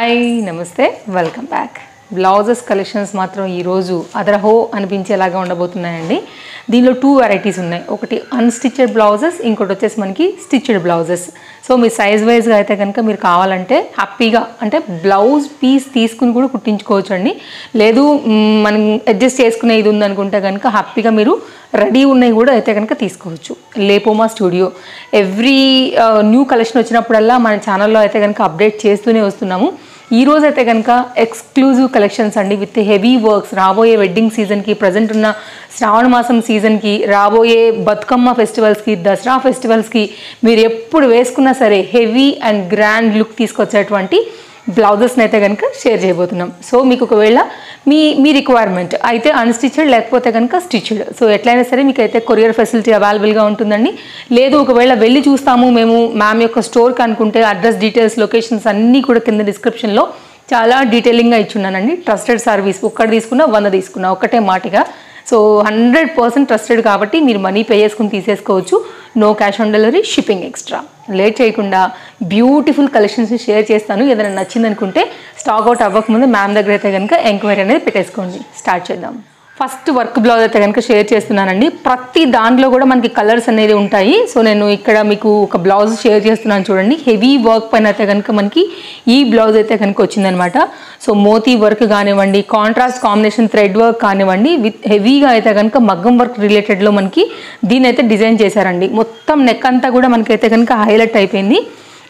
Hi నమస్తే welcome back. Blouses collections మాత్రం ఈరోజు అదరహో అనిపించేలాగా ఉండబోతున్నాయండి. దీనిలో 2 వెరైటీస్ ఉన్నాయి. ఒకటి అన్స్టిచ్డ్ బ్లౌజెస్, ఇంకోటి వచ్చేసి మనకి స్టిచ్డ్ బ్లౌజెస్. సో మీ సైజ్ వైజ్గా అయితే కనుక మీరు కావాలంటే హ్యాపీగా అంటే బ్లౌజ్ పీస్ తీసుకుని కూడా కుట్టించుకోవచ్చు అండి. లేదు మనం అడ్జస్ట్ చేసుకునే ఇది ఉందనుకుంటే కనుక హ్యాపీగా మీరు రెడీ ఉన్నాయి కూడా అయితే కనుక తీసుకోవచ్చు. లేపోమా స్టూడియో ఎవ్రీ న్యూ కలెక్షన్ వచ్చినప్పుడల్లా మన ఛానల్లో అయితే కనుక అప్డేట్ చేస్తూనే వస్తున్నాము. ఈరోజు అయితే కనుక ఎక్స్క్లూజివ్ కలెక్షన్స్ అండి విత్ హెవీ వర్క్స్. రాబోయే వెడ్డింగ్ సీజన్కి, ప్రజెంట్ ఉన్న శ్రావణ మాసం సీజన్కి, రాబోయే బతుకమ్మ ఫెస్టివల్స్కి, దసరా ఫెస్టివల్స్కి మీరు ఎప్పుడు వేసుకున్నా సరే హెవీ అండ్ గ్రాండ్ లుక్ తీసుకొచ్చేటువంటి బ్లౌజెస్ని అయితే కనుక షేర్ చేయబోతున్నాం. సో మీకు ఒకవేళ మీ రిక్వైర్మెంట్ అయితే అన్స్టిచ్డ్ లేకపోతే కనుక స్టిచ్డ్, సో ఎట్లయినా సరే మీకు అయితే కొరియర్ ఫెసిలిటీ అవైలబుల్గా ఉంటుందండి. లేదు ఒకవేళ వెళ్ళి చూస్తాము మేము మ్యామ్ యొక్క స్టోర్కి అనుకుంటే అడ్రస్ డీటెయిల్స్ లొకేషన్స్ అన్నీ కూడా కింద డిస్క్రిప్షన్లో చాలా డీటెయిలింగ్గా ఇచ్చున్నానండి. ట్రస్టెడ్ సర్వీస్, ఒక్కటి తీసుకున్నా 100 తీసుకున్నా ఒకటే మాటిగా. సో 100% ట్రస్టెడ్ కాబట్టి మీరు మనీ పే చేసుకుని తీసేసుకోవచ్చు. No cash on delivery, shipping extra. Late చేయకుండా బ్యూటిఫుల్ కలెక్షన్స్ని షేర్ చేస్తాను. ఏదైనా నచ్చింది అనుకుంటే స్టాక్ అవుట్ అవ్వకముందు మ్యామ్ దగ్గర అయితే కనుక ఎంక్వైరీ అనేది పెట్టేసుకోండి. స్టార్ట్ చేద్దాం. ఫస్ట్ వర్క్ బ్లౌజ్ అయితే కనుక షేర్ చేస్తున్నానండి. ప్రతి దాంట్లో కూడా మనకి కలర్స్ అనేది ఉంటాయి. సో నేను ఇక్కడ మీకు ఒక బ్లౌజ్ షేర్ చేస్తున్నాను చూడండి. హెవీ వర్క్ పైన అయితే కనుక మనకి ఈ బ్లౌజ్ అయితే కనుక వచ్చిందనమాట. సో మోతీ వర్క్ కానివ్వండి, కాంట్రాస్ట్ కాంబినేషన్ థ్రెడ్ వర్క్ కానివ్వండి, విత్ హెవీగా అయితే కనుక మగ్గం వర్క్ రిలేటెడ్లో మనకి దీని అయితే డిజైన్ చేశారండి. మొత్తం నెక్ అంతా కూడా మనకైతే కనుక హైలైట్ అయిపోయింది.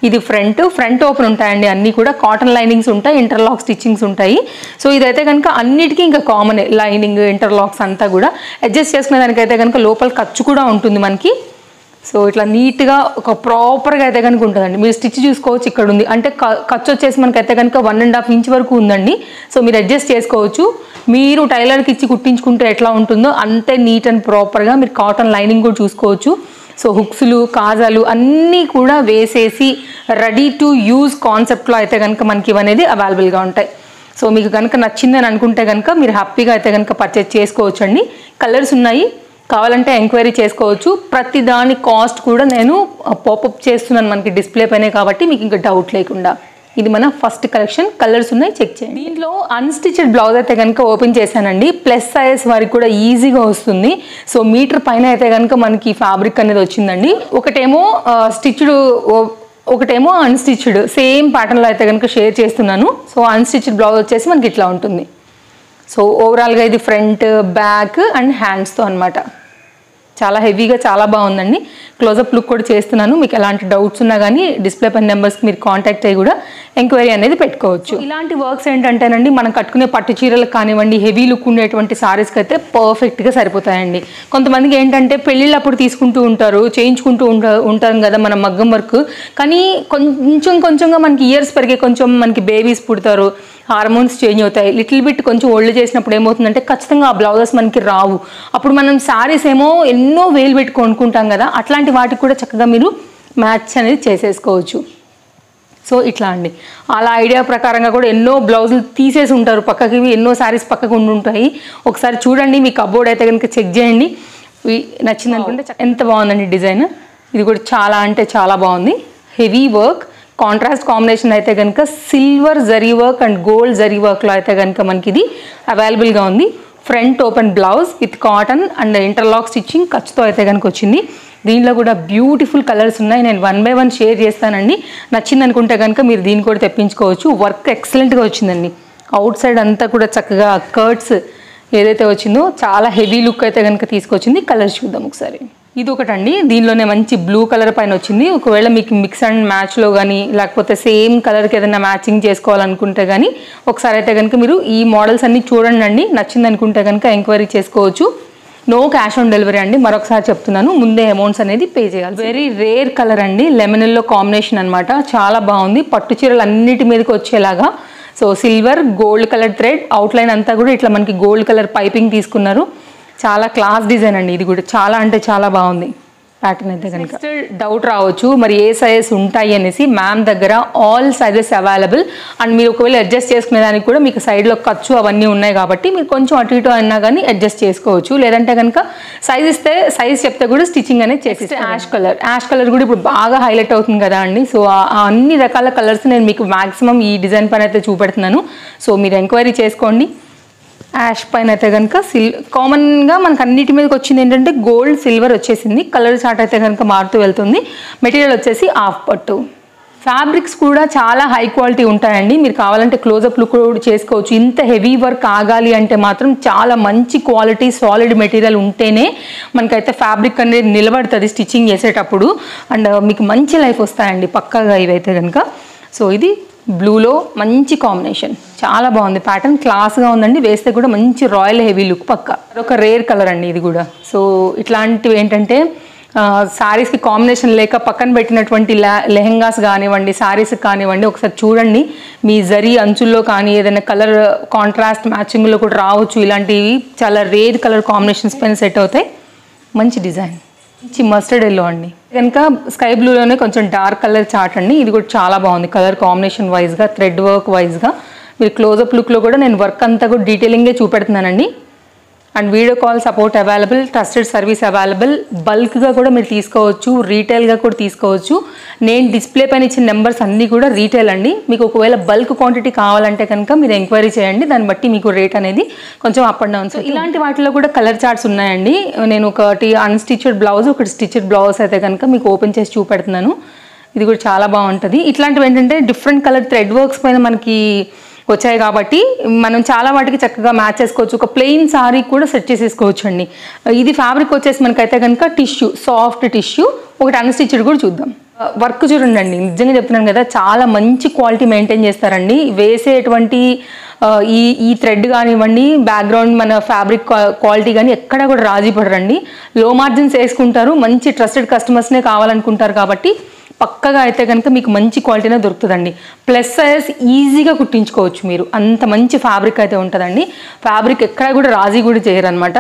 ఇది ఫ్రంట్ ఓపెన్ ఉంటాయండి. అన్నీ కూడా కాటన్ లైనింగ్స్ ఉంటాయి, ఇంటర్లాక్ స్టిచ్చింగ్స్ ఉంటాయి. సో ఇదైతే కనుక అన్నిటికీ ఇంకా కామన్ లైనింగ్ ఇంటర్లాక్స్ అంతా కూడా అడ్జస్ట్ చేసుకునే దానికైతే కనుక లోపల ఖర్చు కూడా ఉంటుంది మనకి. సో ఇట్లా నీట్గా ఒక ప్రాపర్గా అయితే కనుక ఉంటుందండి. మీరు స్టిచ్ చూసుకోవచ్చు, ఇక్కడ ఉంది అంటే ఖర్చు వచ్చేసి మనకైతే కనుక 1.5 ఇంచ్ వరకు ఉందండి. సో మీరు అడ్జస్ట్ చేసుకోవచ్చు. మీరు టైలర్కి ఇచ్చి కుట్టించుకుంటే ఎట్లా ఉంటుందో అంతే నీట్ అండ్ ప్రాపర్గా మీరు కాటన్ లైనింగ్ కూడా చూసుకోవచ్చు. సో హుక్స్లు, కాజాలు అన్నీ కూడా వేసేసి రెడీ టు యూజ్ కాన్సెప్ట్లో అయితే కనుక మనకి ఇవనేది అవైలబుల్గా ఉంటాయి. సో మీకు కనుక నచ్చిందని అనుకుంటే కనుక మీరు హ్యాపీగా అయితే కనుక పర్చేజ్ చేసుకోవచ్చు అండి. కలర్స్ ఉన్నాయి, కావాలంటే ఎంక్వైరీ చేసుకోవచ్చు. ప్రతి దాని కాస్ట్ కూడా నేను పాపప్ చేస్తున్నాను మనకి డిస్ప్లే పైనే కాబట్టి మీకు ఇంకా డౌట్ లేకుండా. ఇది మన ఫస్ట్ కలెక్షన్. కలర్స్ ఉన్నాయి, చెక్ చేయండి. దీంట్లో అన్స్టిచ్డ్ బ్లౌజ్ అయితే కనుక ఓపెన్ చేశానండి. ప్లస్ సైజ్ వారికి కూడా ఈజీగా వస్తుంది. సో మీటర్ పైన అయితే కనుక మనకి ఫ్యాబ్రిక్ అనేది వచ్చిందండి. ఒకటేమో స్టిచ్డ్, ఒకటేమో అన్స్టిచ్డ్. సేమ్ ప్యాటర్న్లో అయితే కనుక షేర్ చేస్తున్నాను. సో అన్స్టిచ్డ్ బ్లౌజ్ వచ్చేసి మనకి ఇట్లా ఉంటుంది. సో ఓవరాల్గా ఇది ఫ్రంట్, బ్యాక్ అండ్ హ్యాండ్స్తో అనమాట. చాలా హెవీగా చాలా బాగుందండి. క్లోజప్ లుక్ కూడా చేస్తున్నాను. మీకు ఎలాంటి డౌట్స్ ఉన్నా కానీ డిస్ప్లే పైన నెంబర్స్కి మీరు కాంటాక్ట్ అయ్యి కూడా ఎంక్వైరీ అనేది పెట్టుకోవచ్చు. ఇలాంటి వర్క్స్ ఏంటంటేనండి మనం కట్టుకునే పట్టు చీరలకు కానివ్వండి, హెవీ లుక్ ఉండేటువంటి సారీస్కి అయితే పర్ఫెక్ట్గా సరిపోతాయండి. కొంతమందికి ఏంటంటే పెళ్ళిళ్ళప్పుడు తీసుకుంటూ ఉంటారు, చేయించుకుంటూ ఉంటాం కదా మనం మగ్గం వర్క్. కానీ కొంచెంగా మనకి ఇయర్స్ పెరిగే కొంచెం మనకి బేబీస్ పుడతారు, హార్మోన్స్ చేంజ్ అవుతాయి. లిటిల్ బిట్ కొంచెం ఓల్డ్ చేసినప్పుడు ఏమవుతుందంటే ఖచ్చితంగా ఆ బ్లౌజెస్ మనకి రావు. అప్పుడు మనం శారీస్ ఏమో ఎన్నో వేలు పెట్టి కొనుక్కుంటాం కదా, అట్లాంటి వాటికి కూడా చక్కగా మీరు మ్యాచ్ అనేది చేసేసుకోవచ్చు. సో ఇట్లా అండి, అలా ఐడియా ప్రకారంగా కూడా ఎన్నో బ్లౌజులు తీసేసి ఉంటారు పక్కకి, ఎన్నో శారీస్ పక్కకు ఉండుంటాయి. ఒకసారి చూడండి, మీ కబోర్డ్ అయితే కనుక చెక్ చేయండి. నచ్చింది అనుకుంటే ఎంత బాగుందండి డిజైన్. ఇది కూడా చాలా అంటే చాలా బాగుంది. హెవీ వర్క్, కాంట్రాస్ట్ కాంబినేషన్ అయితే కనుక silver zari work and gold zari వర్క్లో అయితే కనుక మనకి ఇది అవైలబుల్గా ఉంది. Front open blouse with cotton and interlock stitching ఖర్చుతో అయితే కనుక వచ్చింది. దీనిలో కూడా బ్యూటిఫుల్ కలర్స్ ఉన్నాయి. నేను 1 by 1 షేర్ చేస్తానండి. నచ్చింది అనుకుంటే కనుక మీరు దీన్ని కూడా తెప్పించుకోవచ్చు. వర్క్ ఎక్సలెంట్గా వచ్చిందండి. అవుట్ సైడ్ అంతా కూడా చక్కగా కర్ట్స్ ఏదైతే వచ్చిందో చాలా హెవీ లుక్ అయితే కనుక తీసుకొచ్చింది. కలర్స్ చూద్దాం ఒకసారి. ఇది ఒకటండి, దీనిలోనే మంచి బ్లూ కలర్ పైన వచ్చింది. ఒకవేళ మీకు మిక్స్ అండ్ మ్యాచ్లో కానీ లేకపోతే సేమ్ కలర్కి ఏదైనా మ్యాచింగ్ చేసుకోవాలనుకుంటే కానీ ఒకసారి అయితే కనుక మీరు ఈ మోడల్స్ అన్నీ చూడండి. నచ్చింది అనుకుంటే కనుక ఎంక్వైరీ చేసుకోవచ్చు. నో క్యాష్ ఆన్ డెలివరీ అండి. మరొకసారి చెప్తున్నాను, ముందే అమౌంట్స్ అనేది పే చేయాలి. వెరీ రేర్ కలర్ అండి, లెమనెల్లో కాంబినేషన్ అనమాట. చాలా బాగుంది. పట్టు చీరలు అన్నిటి మీదకి వచ్చేలాగా. So silver gold colour thread, outline అంతా కూడా ఇట్లా మనకి గోల్డ్ కలర్ పైపింగ్ తీసుకున్నారు. చాలా క్లాస్ డిజైన్ అండి. ఇది కూడా చాలా అంటే చాలా బాగుంది. ప్యాటర్న్ అయితే కనుక డౌట్ రావచ్చు మరి ఏ సైజెస్ ఉంటాయి అనేసి. మ్యామ్ దగ్గర ఆల్ సైజెస్ అవైలబుల్. అండ్ మీరు ఒకవేళ అడ్జస్ట్ చేసుకునే దానికి కూడా మీకు సైడ్లో ఖర్చు అవన్నీ ఉన్నాయి కాబట్టి మీరు కొంచెం అటు ఇటు అయినా కానీ అడ్జస్ట్ చేసుకోవచ్చు. లేదంటే కనుక సైజ్ చెప్తే కూడా స్టిచ్చింగ్ అనేది చేసి. యాష్ కలర్ కూడా ఇప్పుడు బాగా హైలైట్ అవుతుంది కదా అండి. సో అన్ని రకాల కలర్స్ నేను మీకు మ్యాక్సిమం ఈ డిజైన్ పైన అయితే చూపెడుతున్నాను. సో మీరు ఎంక్వైరీ చేసుకోండి. యాష్ పైన అయితే కనుక కామన్గా మనకు అన్నిటి మీదకి వచ్చింది ఏంటంటే గోల్డ్ సిల్వర్ వచ్చేసింది. కలర్ చార్ట్ అయితే కనుక మారుతూ వెళ్తుంది. మెటీరియల్ వచ్చేసి హాఫ్ పట్టు. ఫ్యాబ్రిక్స్ కూడా చాలా హై క్వాలిటీ ఉంటాయండి. మీరు కావాలంటే క్లోజప్ లుక్ కూడా చేసుకోవచ్చు. ఇంత హెవీ వర్క్ ఆగాలి అంటే మాత్రం చాలా మంచి క్వాలిటీ సాలిడ్ మెటీరియల్ ఉంటేనే మనకైతే ఫ్యాబ్రిక్ అనేది నిలబడుతుంది స్టిచ్చింగ్ చేసేటప్పుడు. అండ్ మీకు మంచి లైఫ్ వస్తాయండి పక్కాగా ఇవైతే కనుక. సో ఇది బ్లూలో మంచి కాంబినేషన్, చాలా బాగుంది. ప్యాటర్న్ క్లాస్గా ఉందండి. వేస్తే కూడా మంచి రాయల్ హెవీ లుక్ పక్క. ఒక రేర్ కలర్ అండి ఇది కూడా. సో ఇట్లాంటివి ఏంటంటే శారీస్కి కాంబినేషన్ లేక పక్కన పెట్టినటువంటి లెహెంగాస్ కానివ్వండి, శారీస్కి కానివ్వండి, ఒకసారి చూడండి. మీ జరీ అంచుల్లో కానీ ఏదైనా కలర్ కాంట్రాస్ట్ మ్యాచింగ్లో కూడా రావచ్చు. ఇలాంటివి చాలా రేర్ కలర్ కాంబినేషన్స్ పైన సెట్ అవుతాయి. మంచి డిజైన్, మంచి మస్టర్డ్ ఎల్లో అండి. కనుక స్కై బ్లూలోనే కొంచెం డార్క్ కలర్ చార్ట్ అండి. ఇది కూడా చాలా బాగుంది కలర్ కాంబినేషన్ వైజ్గా, థ్రెడ్ వర్క్ వైజ్గా. మీరు క్లోజప్ లుక్లో కూడా నేను వర్క్ అంతా కూడా డీటెయిలింగే చూపెడుతున్నానండి. And video call support available, trusted service available. బల్క్గా కూడా మీరు తీసుకోవచ్చు, రీటైల్గా కూడా తీసుకోవచ్చు. నేను డిస్ప్లే పైన ఇచ్చిన నెంబర్స్ అన్నీ కూడా రీటైల్ అండి. మీకు ఒకవేళ బల్క్ క్వాంటిటీ కావాలంటే కనుక మీరు ఎంక్వైరీ చేయండి. దాన్ని బట్టి మీకు రేట్ అనేది కొంచెం అప్ అండ్ డౌన్. సో ఇలాంటి వాటిలో కూడా కలర్ చార్ట్స్ ఉన్నాయండి. నేను ఒకటి అన్స్టిచ్డ్ బ్లౌజ్, ఒకటి స్టిచ్డ్ బ్లౌజ్ అయితే కనుక మీకు ఓపెన్ చేసి చూపెడుతున్నాను. ఇది కూడా చాలా బాగుంటుంది. ఇట్లాంటివి ఏంటంటే డిఫరెంట్ కలర్ థ్రెడ్ వర్క్స్ పైన మనకి వచ్చాయి కాబట్టి మనం చాలా వాటికి చక్కగా మ్యాచ్ చేసుకోవచ్చు. ఒక ప్లెయిన్ సారీ కూడా సెట్ చేసేసుకోవచ్చు అండి. ఇది ఫ్యాబ్రిక్ వచ్చేసి మనకైతే కనుక టిష్యూ, సాఫ్ట్ టిష్యూ. ఒకటి అన్స్టిచ్డ్ కూడా చూద్దాం. వర్క్ చూడండి అండి, నిజంగా చెప్తున్నాను కదా, చాలా మంచి క్వాలిటీ మెయింటైన్ చేస్తారండి. వేసేటువంటి ఈ థ్రెడ్ కానివ్వండి, బ్యాక్గ్రౌండ్ మన ఫ్యాబ్రిక్ క్వాలిటీ కానీ ఎక్కడ కూడా రాజీ పడరండి. లో మార్జిన్స్ వేసుకుంటారు. మంచి ట్రస్టెడ్ కస్టమర్స్నే కావాలనుకుంటారు కాబట్టి పక్కగా అయితే కనుక మీకు మంచి క్వాలిటీనే దొరుకుతుందండి. ప్లస్ సైజ్ ఈజీగా కుట్టించుకోవచ్చు మీరు, అంత మంచి ఫ్యాబ్రిక్ అయితే ఉంటుందండి. ఫ్యాబ్రిక్ ఎక్కడ కూడా రాజీ కూడా చేయరు అనమాట.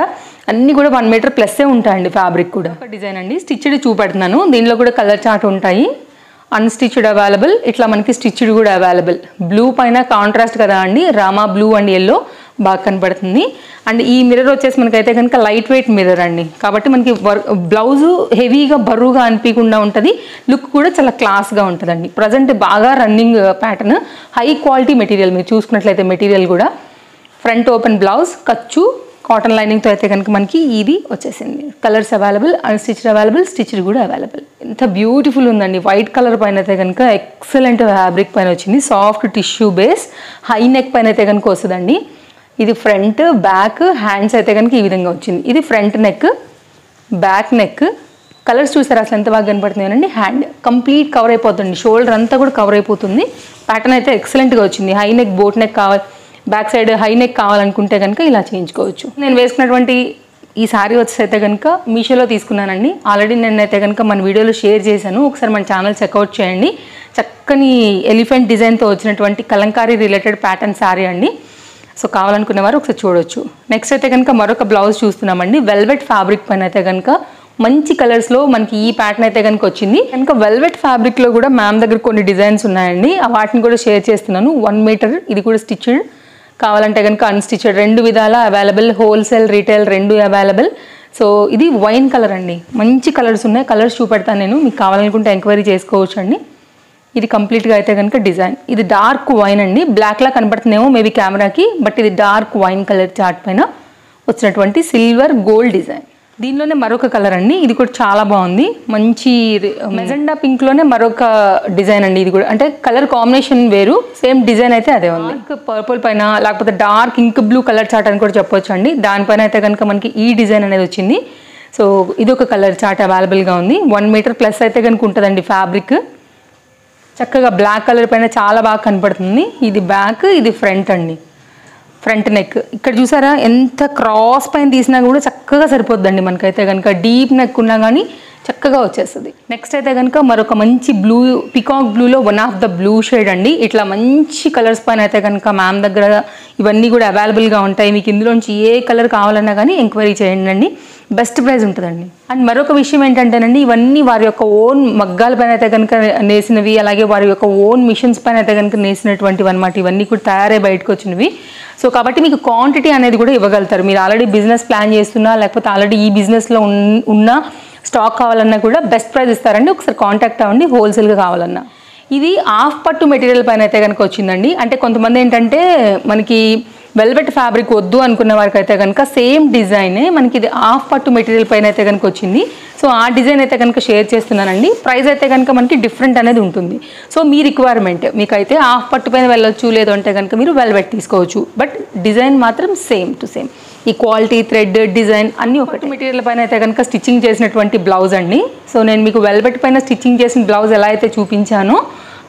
అన్నీ కూడా 1 మీటర్ ప్లస్సే ఉంటాయండి ఫ్యాబ్రిక్ కూడా. ఒక డిజైన్ అండి, స్టిచ్డ్ చూపెడుతున్నాను. దీనిలో కూడా కలర్ చార్ట్ ఉంటాయి. అన్స్టిచ్డ్ అవైలబుల్, ఇట్లా మనకి స్టిచ్డ్ కూడా అవైలబుల్. బ్లూ పైన కాంట్రాస్ట్ కదా అండి, రామా బ్లూ అండ్ ఎల్లో బాగా కనపడుతుంది. అండ్ ఈ మిర్రర్ వచ్చేసి మనకైతే కనుక లైట్ వెయిట్ మిర్రర్ అండి. కాబట్టి మనకి బ్లౌజు హెవీగా బరువుగా అనిపించకుండా ఉంటుంది. లుక్ కూడా చాలా క్లాస్గా ఉంటుందండి. ప్రజెంట్ బాగా running pattern, high quality material. మీరు చూసుకున్నట్లయితే మెటీరియల్ కూడా ఫ్రంట్ ఓపెన్ బ్లౌజ్, ఖర్చు కాటన్ లైనింగ్తో అయితే కనుక మనకి ఇది వచ్చేసింది. Colours available, unstitched available, stitched కూడా అవైలబుల్. ఎంత బ్యూటిఫుల్ ఉందండి. వైట్ కలర్ పైన అయితే కనుక ఎక్సలెంట్ ఫ్యాబ్రిక్ పైన వచ్చింది. Soft tissue base, high neck పైన అయితే కనుక వస్తుందండి. ఇది ఫ్రంట్, బ్యాక్, హ్యాండ్స్ అయితే కనుక ఈ విధంగా వచ్చింది. ఇది front neck, back neck. Colours చూసారు అసలు ఎంత బాగా కనపడుతున్నాయండి. హ్యాండ్ కంప్లీట్ కవర్ అయిపోతుంది, షోల్డర్ అంతా కూడా కవర్ అయిపోతుంది. ప్యాటర్న్ అయితే ఎక్సలెంట్గా వచ్చింది. హై నెక్, బోట్ నెక్ కావాలి, బ్యాక్ సైడ్ హై నెక్ కావాలనుకుంటే కనుక ఇలా చేయించుకోవచ్చు. నేను వేసుకున్నటువంటి ఈ సారీ వచ్చేసి అయితే కనుక మీషోలో తీసుకున్నానండి. ఆల్రెడీ నేనైతే కనుక మన వీడియోలో షేర్ చేశాను, ఒకసారి మన ఛానల్ చెక్అవుట్ చేయండి. చక్కని ఎలిఫెంట్ డిజైన్తో వచ్చినటువంటి కలంకారీ రిలేటెడ్ ప్యాటర్న్ సారీ అండి. సో కావాలనుకునేవారు ఒకసారి చూడొచ్చు. నెక్స్ట్ అయితే కనుక మరొక బ్లౌజ్ చూస్తున్నామండి. వెల్వెట్ ఫ్యాబ్రిక్ పైన అయితే కనుక మంచి కలర్స్లో మనకి ఈ ప్యాటర్న్ అయితే కనుక వచ్చింది. కనుక వెల్వెట్ ఫ్యాబ్రిక్లో కూడా మ్యామ్ దగ్గర కొన్ని డిజైన్స్ ఉన్నాయండి. వాటిని కూడా షేర్ చేస్తున్నాను. 1 మీటర్, ఇది కూడా స్టిచ్డ్. కావాలంటే కనుక అన్స్టిచ్డ్, 2 విధాల available. Wholesale, retail 2 available. So ఇది వైన్ కలర్ అండి, మంచి కలర్స్ ఉన్నాయి. కలర్స్ చూపెడతాను నేను, మీకు కావాలనుకుంటే ఎంక్వైరీ చేసుకోవచ్చు అండి. ఇది కంప్లీట్గా అయితే కనుక డిజైన్. ఇది డార్క్ వైన్ అండి, బ్లాక్లా కనపడుతుందేమో మేబీ కెమెరాకి, బట్ ఇది డార్క్ వైన్ కలర్ చార్ట్ పైన వచ్చినటువంటి సిల్వర్ గోల్డ్ డిజైన్. దీనిలోనే మరొక కలర్ అండి, ఇది కూడా చాలా బాగుంది. మంచి మెజెండా పింక్లోనే మరొక డిజైన్ అండి. ఇది కూడా అంటే కలర్ కాంబినేషన్ వేరు, సేమ్ డిజైన్ అయితే అదే ఉంది. పర్పుల్ పైన, లేకపోతే dark ink blue colour chart అని కూడా చెప్పొచ్చు అండి. దానిపైన అయితే కనుక మనకి ఈ డిజైన్ అనేది వచ్చింది. సో ఇది ఒక కలర్ చార్ట్ అవైలబుల్గా ఉంది. 1 మీటర్ ప్లస్ అయితే కనుక ఉంటుందండి ఫ్యాబ్రిక్. చక్కగా బ్లాక్ కలర్ పైన చాలా బాగా కనపడుతుంది. ఇది బ్యాక్, ఇది ఫ్రంట్ అండి, ఫ్రంట్ నెక్. ఇక్కడ చూసారా ఎంత క్రాస్ పైన తీసినా కూడా చక్కగా సరిపోద్దండి మనకైతే కనుక. డీప్ నెక్ ఉన్నా కానీ చక్కగా వచ్చేస్తుంది. నెక్స్ట్ అయితే కనుక మరొక మంచి బ్లూ, పికాక్ బ్లూలో one of the blue shade అండి. ఇట్లా మంచి కలర్స్ పైన అయితే కనుక మ్యామ్ దగ్గర ఇవన్నీ కూడా అవైలబుల్గా ఉంటాయి. మీకు ఇందులోంచి ఏ కలర్ కావాలన్నా కానీ ఎంక్వైరీ చేయండి అండి, బెస్ట్ ప్రైస్ ఉంటుందండి. అండ్ మరొక విషయం ఏంటంటేనండి, ఇవన్నీ వారి యొక్క ఓన్ మగ్గాల పైన అయితే కనుక నేసినవి, అలాగే వారి యొక్క ఓన్ మిషన్స్ పైన అయితే కనుక నేసినటువంటివి అనమాట. ఇవన్నీ కూడా తయారై బయటకు వచ్చినవి. సో కాబట్టి మీకు క్వాంటిటీ అనేది కూడా ఇవ్వగలుగుతారు. మీరు ఆల్రెడీ బిజినెస్ ప్లాన్ చేస్తున్నా, లేకపోతే ఆల్రెడీ ఈ బిజినెస్లో ఉన్న స్టాక్ కావాలన్నా కూడా బెస్ట్ ప్రైస్ ఇస్తారండి. ఒకసారి కాంటాక్ట్ అవ్వండి హోల్సేల్గా కావాలన్నా. ఇది హాఫ్ పట్టు మెటీరియల్ పైన అయితే కనుక వచ్చిందండి. అంటే కొంతమంది ఏంటంటే మనకి వెల్వెట్ ఫ్యాబ్రిక్ వద్దు అనుకున్న వారికి అయితే కనుక సేమ్ డిజైనే మనకి ఇది హాఫ్ పట్టు మెటీరియల్ పైన అయితే కనుక వచ్చింది. సో ఆ డిజైన్ అయితే కనుక షేర్ చేస్తున్నానండి. ప్రైస్ అయితే కనుక మనకి డిఫరెంట్ అనేది ఉంటుంది. సో మీ రిక్వైర్మెంట్, మీకైతే హాఫ్ పట్టు పైన వెళ్ళొచ్చు, లేదంటే కనుక మీరు వెల్వెట్ తీసుకోవచ్చు. బట్ డిజైన్ మాత్రం సేమ్ టు సేమ్. ఈ క్వాలిటీ, థ్రెడ్, డిజైన్ అన్నీ ఒకటి. మెటీరియల్ పైన అయితే కనుక స్టిచ్చింగ్ చేసినటువంటి బ్లౌజ్ అండి. సో నేను మీకు వెల్వెట్ పైన స్టిచ్చింగ్ చేసిన బ్లౌజ్ ఎలా అయితే చూపించానో,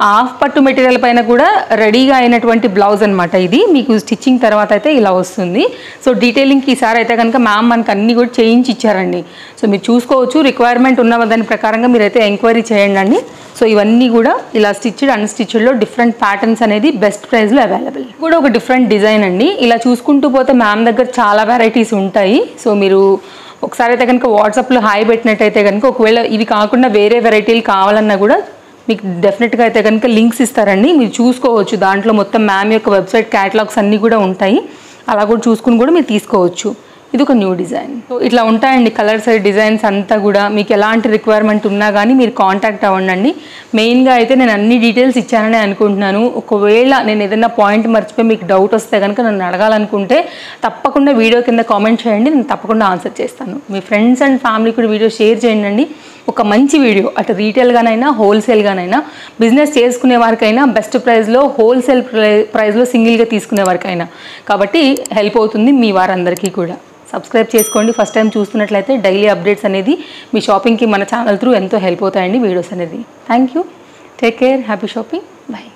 హాఫ్ పట్టు మెటీరియల్ పైన కూడా రెడీగా అయినటువంటి బ్లౌజ్ అనమాట. ఇది మీకు స్టిచ్చింగ్ తర్వాత అయితే ఇలా వస్తుంది. సో డీటెయిలింగ్కి ఈసారి అయితే కనుక మ్యామ్ మనకు అన్నీ కూడా చేయించి ఇచ్చారండి. సో మీరు చూసుకోవచ్చు, రిక్వైర్మెంట్ ఉన్న దాని ప్రకారంగా మీరైతే ఎంక్వైరీ చేయండి అండి. సో ఇవన్నీ కూడా ఇలా స్టిచ్డ్, అన్స్టిచ్డ్లో డిఫరెంట్ ప్యాటర్న్స్ అనేది బెస్ట్ ప్రైస్లో అవైలబుల్. కూడా ఒక డిఫరెంట్ డిజైన్ అండి. ఇలా చూసుకుంటూ పోతే మ్యామ్ దగ్గర చాలా వెరైటీస్ ఉంటాయి. సో మీరు ఒకసారి అయితే కనుక వాట్సాప్లో హాయ్ పెట్టినట్టయితే కనుక, ఒకవేళ ఇవి కాకుండా వేరే వెరైటీలు కావాలన్నా కూడా మీకు డెఫినెట్గా అయితే కనుక లింక్స్ ఇస్తారండి. మీరు చూసుకోవచ్చు, దాంట్లో మొత్తం మ్యామ్ యొక్క వెబ్సైట్ క్యాటలాగ్స్ అన్నీ కూడా ఉంటాయి. అలా కూడా చూసుకుని కూడా మీరు తీసుకోవచ్చు. ఇది ఒక న్యూ డిజైన్. సో ఇట్లా ఉంటాయండి కలర్స్, డిజైన్స్ అంతా కూడా. మీకు ఎలాంటి రిక్వైర్మెంట్ ఉన్నా కానీ మీరు కాంటాక్ట్ అవ్వండి. మెయిన్గా అయితే నేను అన్ని డీటెయిల్స్ ఇచ్చానని అనుకుంటున్నాను. ఒకవేళ నేను ఏదైనా పాయింట్ మర్చిపోయి మీకు డౌట్ వస్తే కనుక నన్ను అడగాలనుకుంటే తప్పకుండా వీడియో కింద కామెంట్ చేయండి, నేను తప్పకుండా ఆన్సర్ చేస్తాను. మీ ఫ్రెండ్స్ అండ్ ఫ్యామిలీ కూడా వీడియో షేర్ చేయండి. ఒక మంచి వీడియో, అటు రీటైల్గానైనా హోల్సేల్గానైనా, బిజినెస్ చేసుకునే వారికైనా బెస్ట్ ప్రైస్లో, హోల్సేల్ ప్రైస్లో సింగిల్గా తీసుకునే వారికైనా. కాబట్టి హెల్ప్ అవుతుంది మీ వారందరికీ కూడా. సబ్స్క్రైబ్ చేసుకోండి. ఫస్ట్ టైం చూస్తున్నట్లయితే డైలీ అప్డేట్స్ అనేది మీ షాపింగ్కి మన ఛానల్ త్రూ ఎంతో హెల్ప్ అవుతాయండి వీడియోస్ అనేది. Thank you, take care, happy shopping, bye.